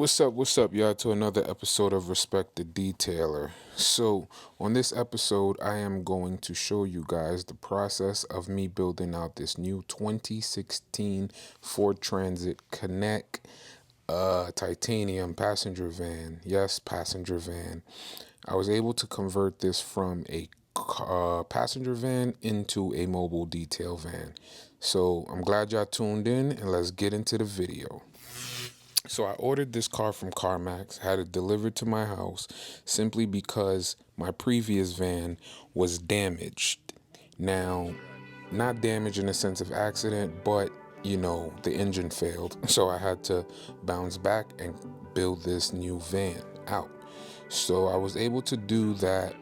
What's up, y'all, to another episode of Respect the Detailer. So, on this episode, I am going to show you guys the process of me building out this new 2016 Ford Transit Connect titanium passenger van. Yes, passenger van. I was able to convert this from a passenger van into a mobile detail van. So, I'm glad y'all tuned in, and let's get into the video. So I ordered this car from CarMax, had it delivered to my house simply because my previous van was damaged. Now, not damaged in the sense of accident, but the engine failed. So I had to bounce back and build this new van out. So I was able to do that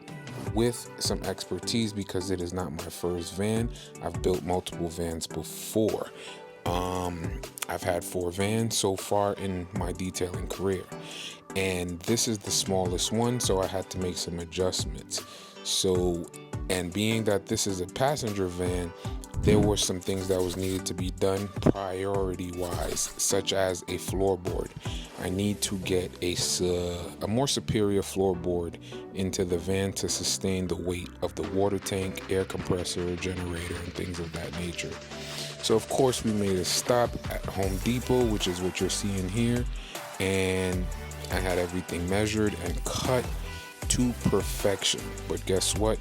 with some expertise because it is not my first van. I've built multiple vans before. I've had 4 vans so far in my detailing career, and this is the smallest one, so I had to make some adjustments. So, and being that this is a passenger van, there were some things that was needed to be done priority wise, such as a floorboard. I need to get a more superior floorboard into the van to sustain the weight of the water tank, air compressor, generator, and things of that nature. So of course we made a stop at Home Depot, which is what you're seeing here, and I had everything measured and cut to perfection. But guess what?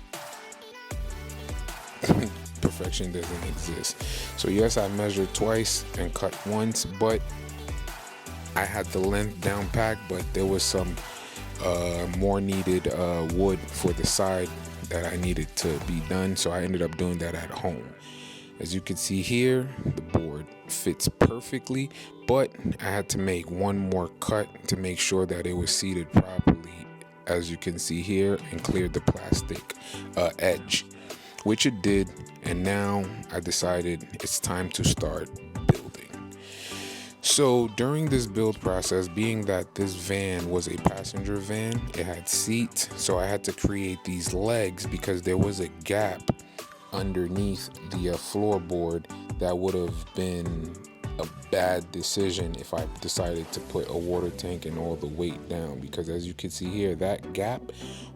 Perfection doesn't exist. So yes, I measured twice and cut once, but I had the length down packed, but there was some more needed wood for the side that I needed to be done, so I ended up doing that at home. As you can see here, the board fits perfectly, but I had to make one more cut to make sure that it was seated properly, as you can see here, and cleared the plastic edge, which it did. And now I decided it's time to start building. So during this build process, being that this van was a passenger van, it had seats, so I had to create these legs because there was a gap underneath the floorboard that would have been a bad decision if I decided to put a water tank and all the weight down, because as you can see here, that gap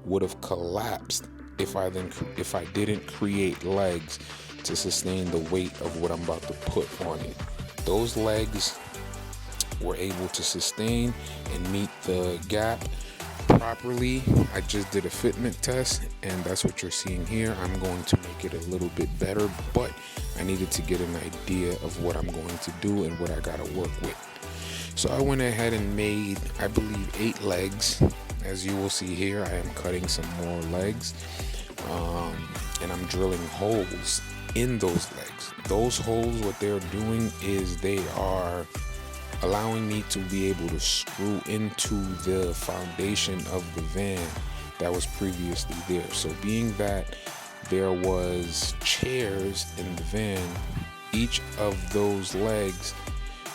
would have collapsed if I didn't create legs to sustain the weight of what I'm about to put on it. Those legs were able to sustain and meet the gap properly. I just did a fitment test, and that's what you're seeing here. I'm going to make it a little bit better, but I needed to get an idea of what I'm going to do and what I gotta work with. So I went ahead and made, I believe, 8 legs. As you will see here, I am cutting some more legs, and I'm drilling holes in those legs. Those holes, what they're doing is they are allowing me to be able to screw into the foundation of the van that was previously there. So being that there was chairs in the van, each of those legs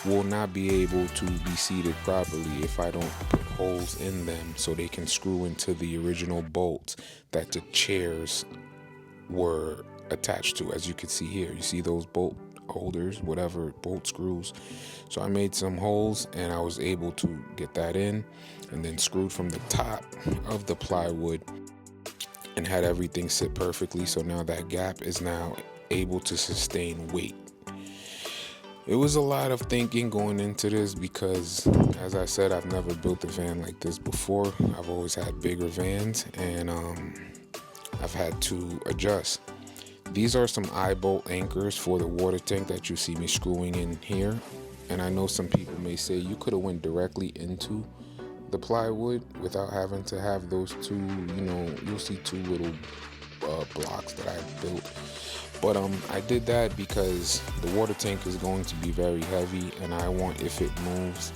will not be able to be seated properly if I don't put holes in them so they can screw into the original bolts that the chairs were attached to. As you can see here, you see those bolt holders, whatever, bolt screws. So I made some holes and I was able to get that in, and then screwed from the top of the plywood and had everything sit perfectly. So now that gap is now able to sustain weight. It was a lot of thinking going into this because, as I said, I've never built a van like this before. I've always had bigger vans, and I've had to adjust. These are some eye bolt anchors for the water tank that you see me screwing in here. And I know some people may say you could have went directly into the plywood without having to have those two, you'll see 2 little blocks that I built. But I did that because the water tank is going to be very heavy, and I want, if it moves,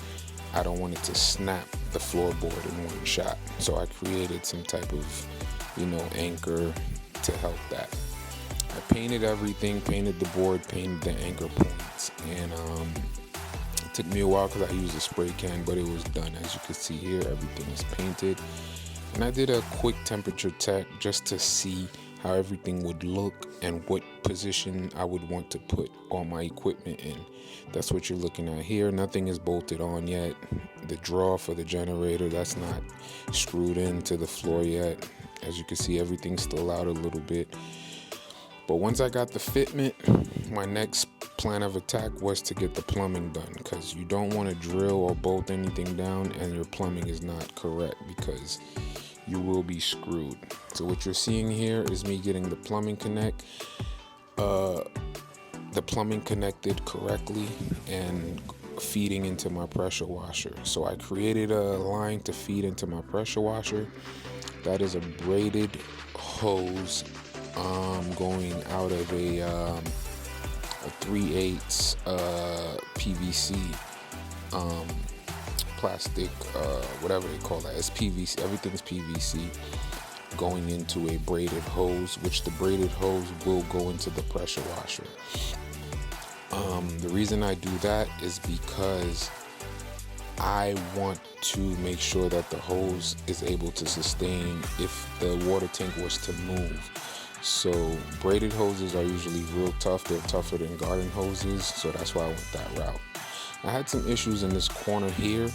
I don't want it to snap the floorboard in one shot. So I created some type of, anchor to help that. I painted everything, painted the board, painted the anchor points, and it took me a while because I used a spray can, but it was done. As you can see here, everything is painted. And I did a quick temperature check just to see how everything would look and what position I would want to put all my equipment in. That's what you're looking at here. Nothing is bolted on yet. the draw for the generator, that's not screwed into the floor yet. As you can see, everything's still out a little bit. But once I got the fitment, my next plan of attack was to get the plumbing done, because you don't want to drill or bolt anything down and your plumbing is not correct, because you will be screwed. So what you're seeing here is me getting the plumbing connected correctly and feeding into my pressure washer. So I created a line to feed into my pressure washer. That is a braided hose going out of a 3/8 PVC plastic, whatever they call that. It's PVC. Everything's PVC going into a braided hose, which the braided hose will go into the pressure washer. The reason I do that is because I want to make sure that the hose is able to sustain if the water tank was to move. So braided hoses are usually real tough. They're tougher than garden hoses, so that's why I went that route. I had some issues in this corner here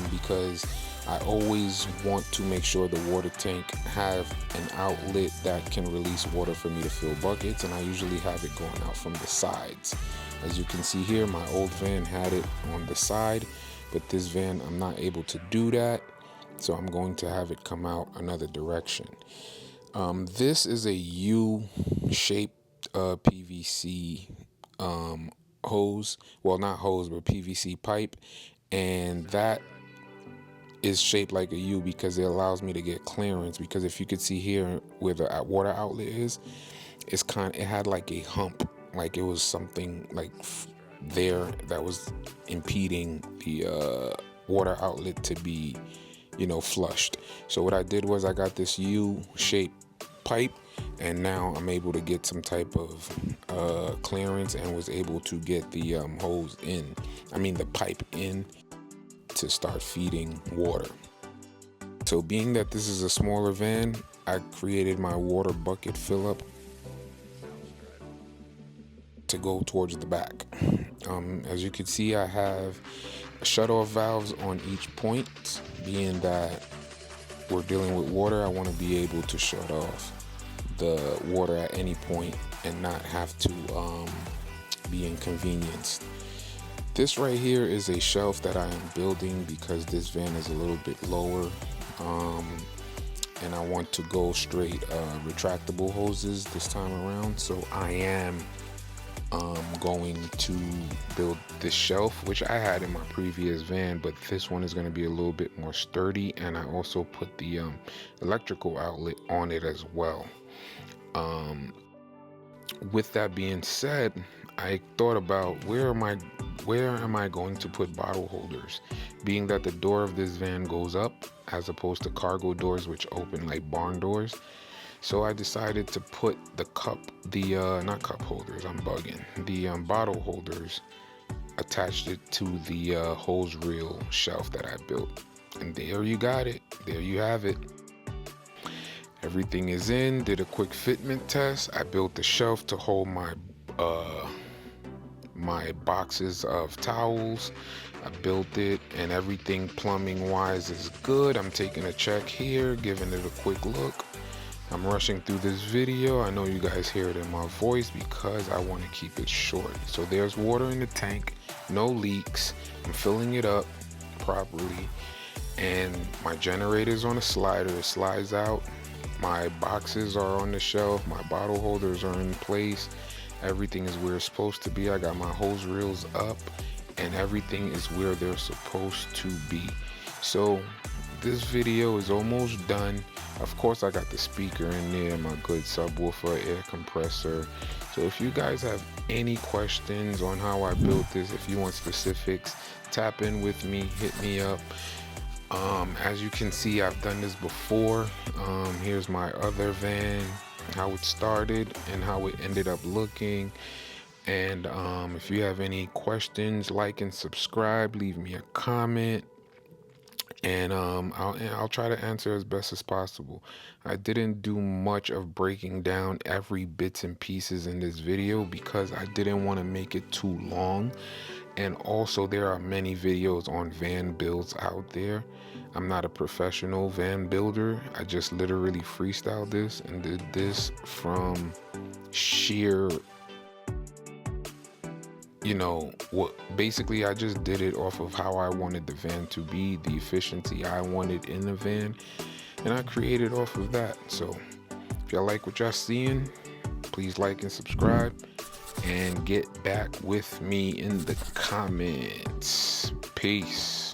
because I always want to make sure the water tank have an outlet that can release water for me to fill buckets, and I usually have it going out from the sides. As you can see here, my old van had it on the side, but this van I'm not able to do that, so I'm going to have it come out another direction. This is a U-shaped PVC hose. Well, not hose, but PVC pipe, and that is shaped like a U because it allows me to get clearance. Because if you could see here where the water outlet is, it had like a hump, like it was something like there that was impeding the water outlet to be, flushed. So what I did was I got this U-shaped pipe, and now I'm able to get some type of clearance, and was able to get the the pipe in to start feeding water. So being that this is a smaller van, I created my water bucket fill up to go towards the back. As you can see, I have shut-off valves on each point. Being that we're dealing with water, I want to be able to shut off the water at any point and not have to be inconvenienced. This right here is a shelf that I am building because this van is a little bit lower, and I want to go straight retractable hoses this time around. So I am going to build this shelf, which I had in my previous van, but this one is going to be a little bit more sturdy, and I also put the electrical outlet on it as well. With that being said, I thought about where am I going to put bottle holders, being that the door of this van goes up as opposed to cargo doors which open like barn doors. So I decided to put the not cup holders, I'm bugging, the bottle holders, attached it to the hose reel shelf that I built. And there you got it. There you have it. Everything is in. Did a quick fitment test. I built the shelf to hold my boxes of towels. I built it, and everything plumbing wise is good. I'm taking a check here, giving it a quick look. I'm rushing through this video. I know you guys hear it in my voice because I want to keep it short. So there's water in the tank, no leaks. I'm filling it up properly, and my generator's on a slider. It slides out. My boxes are on the shelf. My bottle holders are in place. Everything is where it's supposed to be. I got my hose reels up, and everything is where they're supposed to be. So this video is almost done. Of course, I got the speaker in there, my good subwoofer, air compressor. So if you guys have any questions on how I built this, if you want specifics, tap in with me, hit me up. As you can see, I've done this before. Here's my other van, how it started and how it ended up looking. And if you have any questions, like and subscribe, leave me a comment. and I'll try to answer as best as possible. I didn't do much of breaking down every bits and pieces in this video because I didn't want to make it too long, and also there are many videos on van builds out there. I'm not a professional van builder. I just literally freestyled this and did this from sheer, what basically I just did it off of how I wanted the van to be, the efficiency I wanted in the van, and I created off of that. So if y'all like what y'all seeing, please like and subscribe and get back with me in the comments. Peace.